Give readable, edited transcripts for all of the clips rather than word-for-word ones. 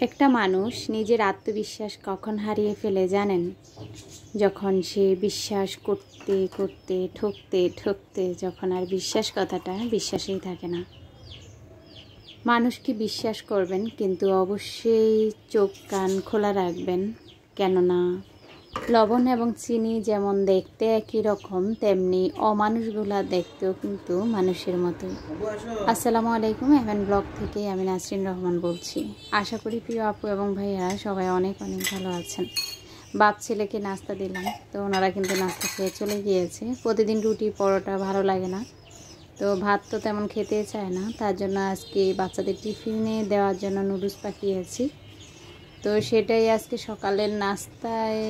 একটা মানুষ নিজের আত্মবিশ্বাস কখন হারিয়ে ফেলে জানেন? যখন সে বিশ্বাস করতে করতে ঠকতে ঠকতে যখন আর বিশ্বাস কথাটা বিশ্বাসেই থাকে না। মানুষকে বিশ্বাস করবেন, কিন্তু অবশ্যই চোখ কান খোলা রাখবেন। কেননা লবণ এবং চিনি যেমন দেখতে একই রকম, তেমনি অমানুষগুলা দেখতেও কিন্তু মানুষের মতোই। আসসালামু আলাইকুম, এভেন ব্লগ থেকে আমি নাসরিন রহমান বলছি। আশা করি প্রিয় আপু এবং ভাইয়া সবাই অনেক অনেক ভালো আছেন। বাপ ছেলেকে নাস্তা দিলাম, তো ওনারা কিন্তু নাস্তা খেয়ে চলে গিয়েছে। প্রতিদিন রুটি পরোটা ভালো লাগে না, তো ভাত তো তেমন খেতে চায় না, তার জন্য আজকে বাচ্চাদের টিফিনে দেওয়ার জন্য নুডলস পাঠিয়েছি। তো সেটাই আজকে সকালের নাস্তায়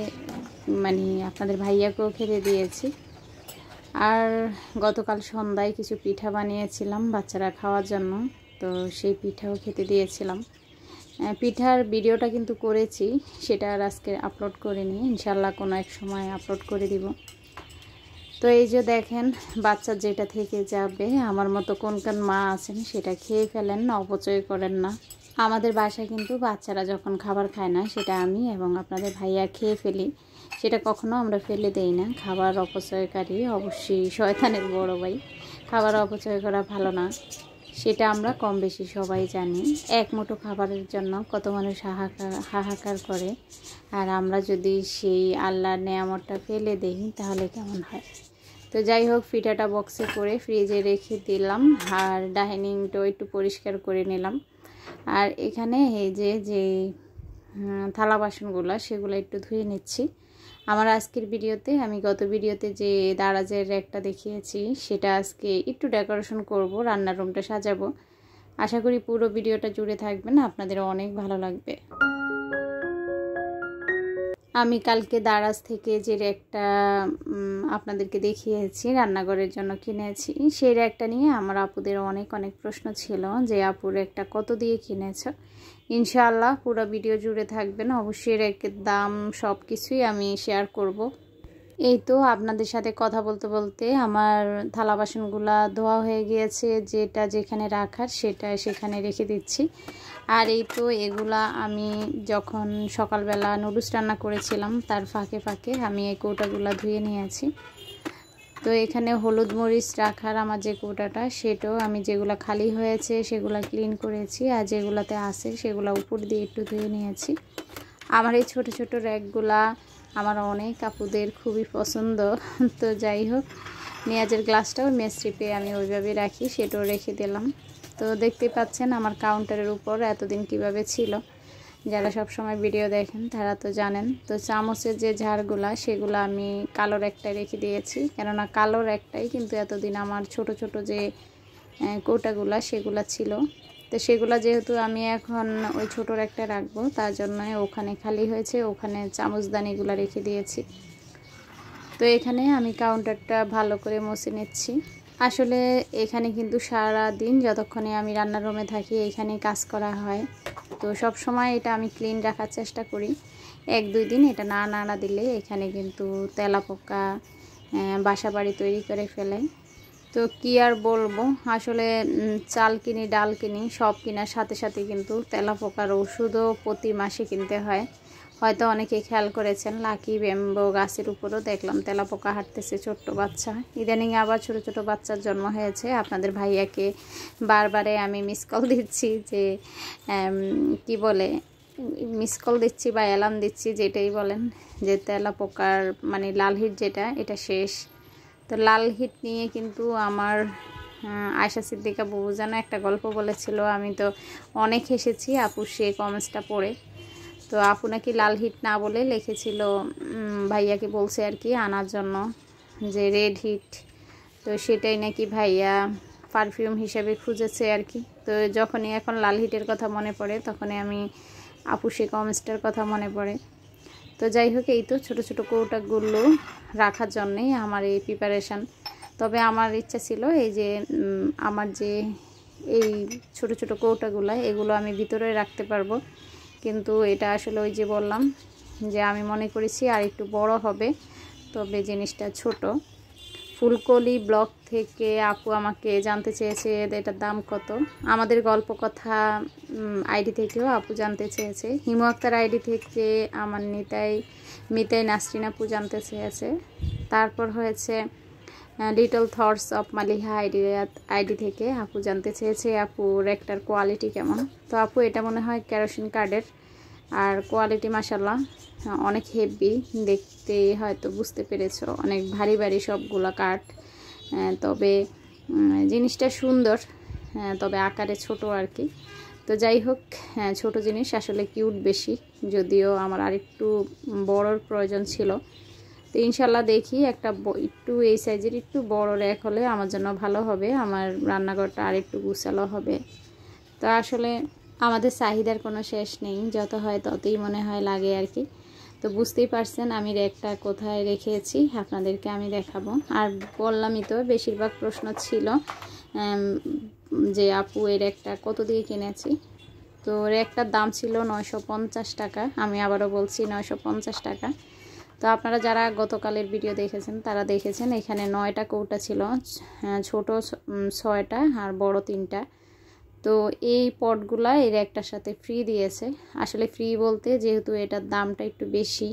আপনাদের ভাইয়াকেও খেতে দিয়েছি। আর গতকাল সন্ধ্যায় কিছু পিঠা বানিয়েছিলাম বাচ্চারা খাওয়ার জন্য, তো সেই পিঠাও খেতে দিয়েছিলাম। পিঠার ভিডিওটা কিন্তু করেছি, সেটা আর আজকে আপলোড করিনি, ইনশাল্লাহ কোনো এক সময় আপলোড করে দিব। তো এই যে দেখেন, বাচ্চা যেটা থেকে যাবে, আমার মতো কোন কোন মা আছেন সেটা খেয়ে ফেলেন, অপচয় করেন না। আমাদের বাসায় কিন্তু বাচ্চারা যখন খাবার খায় না, সেটা আমি এবং আপনাদের ভাইয়া খেয়ে ফেলি। সেটা কখনো আমরা ফেলে দেই না। খাবার অপচয়কারী অবশ্যই শয়তানের বড় ভাই। খাবার অপচয় করা ভালো না, সেটা আমরা কম বেশি সবাই জানি। এক মুঠো খাবারের জন্য কত মানুষ হাহাকার করে, আর আমরা যদি সেই আল্লাহর নেয়ামতটা ফেলে দেই তাহলে কেমন হয়। তো যাই হোক, পিঠাটা বক্সে করে ফ্রিজে রেখে দিলাম, আর ডাইনিংটাও একটু পরিষ্কার করে নিলাম। আর এখানে এই যে থালা বাসনগুলো সেগুলো একটু ধুয়ে নিচ্ছি। আমার আজকের ভিডিওতে আমি গত ভিডিওতে যে দারাজের একটা দেখিয়েছি, সেটা আজকে একটু ডেকোরেশন করব, রান্নার রুমটা সাজাবো। আশা করি পুরো ভিডিওটা জুড়ে থাকবেন, আপনাদের অনেক ভালো লাগবে। আমি কালকে দারাজ থেকে যে র্যাকটা আপনাদেরকে দেখিয়েছি রান্নাঘরের জন্য কিনেছি, সেই র্যাকটা নিয়ে আমার আপুদের অনেক অনেক প্রশ্ন ছিল যে আপুর র্যাকটা কত দিয়ে কিনেছ। ইনশাআল্লাহ পুরো ভিডিও জুড়ে থাকবেন, অবশ্যই র্যাকের দাম সব কিছুই আমি শেয়ার করব। এই তো আপনাদের সাথে কথা বলতে বলতে আমার থালা বাসনগুলা ধোয়া হয়ে গিয়েছে, যেটা যেখানে রাখার সেটা সেখানে রেখে দিচ্ছি। আর এই তো এগুলা আমি যখন সকালবেলা নুডলস রান্না করেছিলাম তার ফাঁকে ফাঁকে আমি এই কৌটাগুলা ধুয়ে নিয়েছি। তো এখানে হলুদ মরিচ রাখার আমার যে কৌটাটা, সেটাও আমি যেগুলো খালি হয়েছে সেগুলো ক্লিন করেছি, আর যেগুলোতে আছে সেগুলো উপর দিয়ে একটু ধুয়ে নিয়েছি। আমার এই ছোট ছোট র্যাকগুলা আমার অনেক আপুদের খুবই পছন্দ। তো যাই হোক, পেঁয়াজের গ্লাসটাও মেসরিপে আমি ওইভাবে রাখি, সেটাও রেখে দিলাম। তো দেখতে পাচ্ছেন আমার কাউন্টারের উপর এতদিন কিভাবে ছিল, যারা সব সময় ভিডিও দেখেন তারা তো জানেন। তো চামচের যে ঝাড়গুলা সেগুলো আমি কালোর একটাই রেখে দিয়েছি, কেননা কালোর একটাই কিন্তু এতদিন আমার ছোট ছোট যে কৌটাগুলা সেগুলা ছিল। তো সেগুলো যেহেতু আমি এখন ওই ছোটোর একটা রাখবো, তার জন্য ওখানে খালি হয়েছে, ওখানে চামচদানিগুলো রেখে দিয়েছি। তো এখানে আমি কাউন্টারটা ভালো করে মুছে নিচ্ছি। আসলে এখানে কিন্তু সারা দিন যতক্ষণে আমি রান্নার রুমে থাকি এখানে কাজ করা হয়, তো সব সময় এটা আমি ক্লিন রাখার চেষ্টা করি। এক দুই দিন এটা না নাড়া দিলে এখানে কিন্তু তেলাপোকা বাসা বাড়ি তৈরি করে ফেলে। তো কি আর বলবো, আসলে চাল কিনি ডাল কিনি সব কেনার সাথে সাথে কিন্তু তেলাপোকার ওষুধও প্রতি মাসে কিনতে হয়। হয়তো অনেকে খেয়াল করেছেন, লাকি ব্যাম্বো গাছের উপরও দেখলাম তেলাপোকা হাঁটতেছে ছোট্ট বাচ্চা। ইদানিং আবার ছোট ছোট বাচ্চার জন্ম হয়েছে। আপনাদের ভাইয়াকে বারবারে আমি মিস কল দিচ্ছি, যে কি বলে মিস কল দিচ্ছি বা অ্যালার্ম দিচ্ছি, যেটাই বলেন, যে তেলাপোকার লাল হিট যেটা, এটা শেষ। তো লাল হিট নিয়ে কিন্তু আমার আয়শা সিদ্দিকা বউ যেন একটা গল্প বলেছিল, আমি তো অনেক হেসেছি আপুর সেই কমেন্টসটা পড়ে। তো আপু নাকি লাল হিট না বলে লিখেছিল, ভাইয়াকে বলছে আর কি আনার জন্য, যে রেড হিট। তো সেটাই নাকি ভাইয়া পারফিউম হিসেবে খুঁজেছে আর কি। তো যখনই এখন লাল হিটের কথা মনে পড়ে, তখনই আমি আপু সেই কমেন্টসটার কথা মনে পড়ে। তো যাই হোক, এই তো ছোটো ছোটো কৌটাগুলো রাখার জন্যেই আমার এই প্রিপারেশান। তবে আমার ইচ্ছা ছিল এই যে আমার যে এই ছোটো ছোটো কৌটাগুলো, এগুলো আমি ভিতরে রাখতে পারবো, কিন্তু এটা আসলে ওই যে বললাম যে আমি মনে করেছি আর একটু বড় হবে, তবে জিনিসটা ছোট। ফুলকলি ব্লগ থেকে আপু আমাকে জানতে চেয়েছে এটার দাম কত। আমাদের গল্প কথা আইডি থেকেও আপু জানতে চেয়েছে। হিমু আক্তার আইডি থেকে আমার মিতাই নাসরিন আপু জানতে চেয়েছে। তারপর হয়েছে little thoughts of Maliha ID থেকে আপু জানতে চেয়েছে আপুর একটার কোয়ালিটি কেমন। তো আপু এটা মনে হয় কেরোসিন কার্ডের, আর কোয়ালিটি মাশাল্লাহ অনেক হেভি, দেখতে হয়তো বুঝতে পেরেছো অনেক ভারী ভারী সবগুলা কাঠ। তবে জিনিসটা সুন্দর, তবে আকারে ছোট আর কি। তো যাই হোক, ছোট জিনিস আসলে কিউট বেশি, যদিও আমার আরেকটু বড়র প্রয়োজন ছিল। তো ইনশাল্লাহ দেখি একটু এই সাইজের একটু বড় র্যাক হলে আমার জন্য ভালো হবে, আমার রান্নাঘরটা আরেকটু গুছালো হবে। তো আসলে আমাদের চাহিদার কোনো শেষ নেই, যত হয় ততই মনে হয় লাগে আর কি। তো বুঝতেই পারছেন আমি র্যাকটা কোথায় রেখেছি, আপনাদেরকে আমি দেখাবো। আর বললামই তো বেশিরভাগ প্রশ্ন ছিল যে আপু এই র্যাকটা কত দিয়ে কিনেছি। তো র্যাকটার দাম ছিল 950 টাকা, আমি আবারও বলছি 950 টাকা। তো আপনারা যারা গতকালের ভিডিও দেখেছেন তারা দেখেছেন এখানে 9টা কৌটা ছিল, ছোট 6টা আর বড় 3টা। তো এই পটগুলা এই র্যাকটার সাথে ফ্রি দিয়েছে। আসলে ফ্রি বলতে যেহেতু এটার দামটা একটু বেশি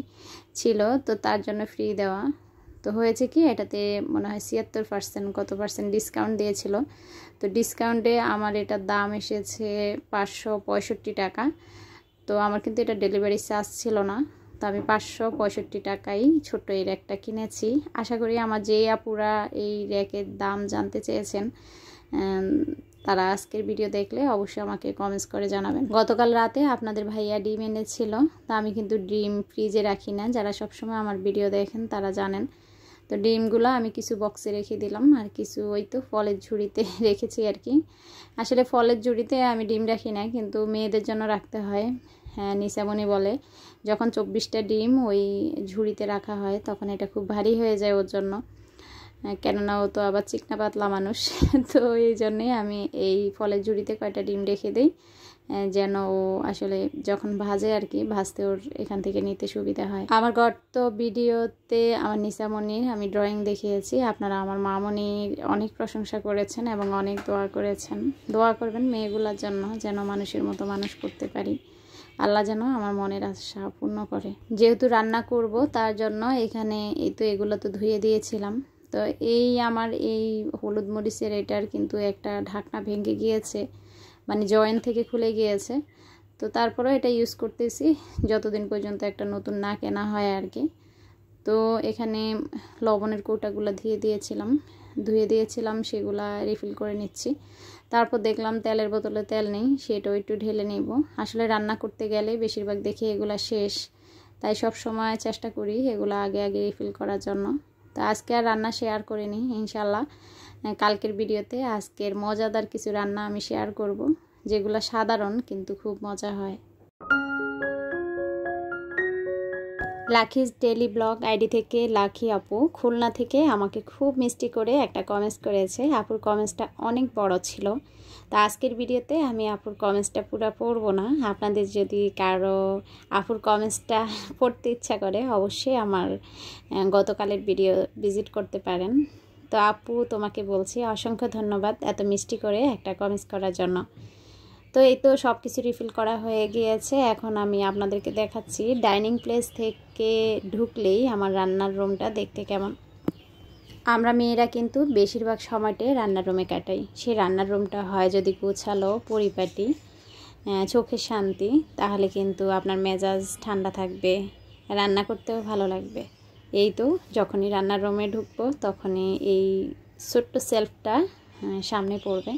ছিল তো তার জন্য ফ্রি দেওয়া। তো হয়েছে কি, এটাতে মনে হয় 76% কত পার্সেন্ট ডিসকাউন্ট দিয়েছিল। তো ডিসকাউন্টে আমার এটার দাম এসেছে 565 টাকা। তো আমার কিন্তু এটা ডেলিভারি চার্জ ছিল না, তো আমি 565 টাকায় ছোট্ট এই র্যাকটা কিনেছি। আশা করি আমার যে আপুরা এই র্যাকের দাম জানতে চেয়েছেন তারা আজকের ভিডিও দেখলে অবশ্যই আমাকে কমেন্টস করে জানাবেন। গতকাল রাতে আপনাদের ভাইয়া ডিম এনেছিল, তা আমি কিন্তু ডিম ফ্রিজে রাখি না, যারা সবসময় আমার ভিডিও দেখেন তারা জানেন। তো ডিমগুলো আমি কিছু বক্সে রেখে দিলাম আর কিছু ওই তো ফলের ঝুড়িতে রেখেছি আর কি। আসলে ফলের ঝুড়িতে আমি ডিম রাখি না, কিন্তু মেয়েদের জন্য রাখতে হয়। হ্যাঁ, নিসামণি বলে যখন 24টা ডিম ওই ঝুড়িতে রাখা হয় তখন এটা খুব ভারী হয়ে যায় ওর জন্য, কেননা ও তো আবার চিকনা পাতলা মানুষ। তো এই জন্যে আমি এই ফলের ঝুড়িতে কয়টা ডিম রেখে দিই, যেন ও আসলে যখন ভাজে আর কি ভাজতে ওর এখান থেকে নিতে সুবিধা হয়। আমার গত ভিডিওতে আমার নিসামণির আমি ড্রয়িং দেখিয়েছি, আপনারা আমার মামনির অনেক প্রশংসা করেছেন এবং অনেক দোয়া করেছেন। দোয়া করবেন মেয়েগুলোর জন্য, যেন মানুষের মতো মানুষ করতে পারি, আল্লাহ যেন আমার মনের আশা পূর্ণ করে। যেহেতু রান্না করব তার জন্য এখানে এই তো এগুলো তো ধুয়ে দিয়েছিলাম। তো এই আমার এই হলুদ মরিচের এটার কিন্তু একটা ঢাকনা ভেঙে গিয়েছে, মানে জয়েন থেকে খুলে গিয়েছে। তো তারপরেও এটা ইউজ করতেছি যতদিন পর্যন্ত একটা নতুন না কেনা হয় আর কি। তো এখানে লবণের কৌটাগুলো ধুয়ে দিয়েছিলাম, সেগুলা রিফিল করে নিচ্ছি। তারপর দেখলাম তেলের বোতলে তেল নেই, সেটাও একটু ঢেলে নেব। আসলে রান্না করতে গেলে বেশিরভাগ দেখি এগুলা শেষ, তাই সব সময় চেষ্টা করি এগুলো আগে রিফিল করার জন্য। তো আজকে আর রান্না শেয়ার করিনি, ইনশাল্লাহ কালকের ভিডিওতে আজকের মজাদার কিছু রান্না আমি শেয়ার করব, যেগুলো সাধারণ কিন্তু খুব মজা হয়। লাকিজ ডেলি ব্লগ আইডি থেকে লাকি আপু খুলনা থেকে আমাকে খুব মিষ্টি করে একটা কমেন্টস করেছে। আপুর কমেন্টসটা অনেক বড় ছিল, তো আজকের ভিডিওতে আমি আপুর কমেন্টসটা পুরো পড়বো না। আপনাদের যদি কারো আপুর কমেন্টসটা পড়তে ইচ্ছা করে অবশ্যই আমার গতকালের ভিডিও ভিজিট করতে পারেন। তো আপু তোমাকে বলছি অসংখ্য ধন্যবাদ এত মিষ্টি করে একটা কমেন্টস করার জন্য। তো এই তো সব কিছু রিফিল করা হয়ে গিয়েছে। এখন আমি আপনাদেরকে দেখাচ্ছি ডাইনিং প্লেস থেকে ঢুকলেই আমার রান্নার রুমটা দেখতে কেমন। আমরা মেয়েরা কিন্তু বেশিরভাগ সময়টাই রান্নার রুমে কাটাই। সেই রান্নার রুমটা হয় যদি গোছালো, পরিপাটি, চোখের শান্তি, তাহলে কিন্তু আপনার মেজাজ ঠান্ডা থাকবে, রান্না করতেও ভালো লাগবে। এই তো যখনই রান্নার রুমে ঢুকবো তখনই এই ছোট্ট সেলফটা সামনে পড়বে।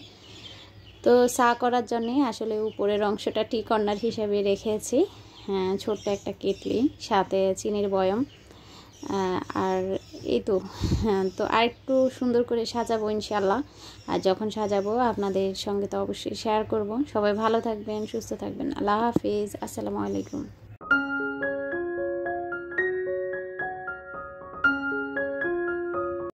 তো চা করার জন্যে আসলে উপরের অংশটা টি কর্নার হিসেবে রেখেছি, ছোট্ট একটা কেটলি, সাথে চিনির বয়ম। আর এই তো আর একটু সুন্দর করে সাজাবো ইনশাল্লাহ। আর যখন সাজাবো আপনাদের সঙ্গে তো অবশ্যই শেয়ার করব। সবাই ভালো থাকবেন, সুস্থ থাকবেন। আল্লাহ হাফিজ, আসসালামু আলাইকুম।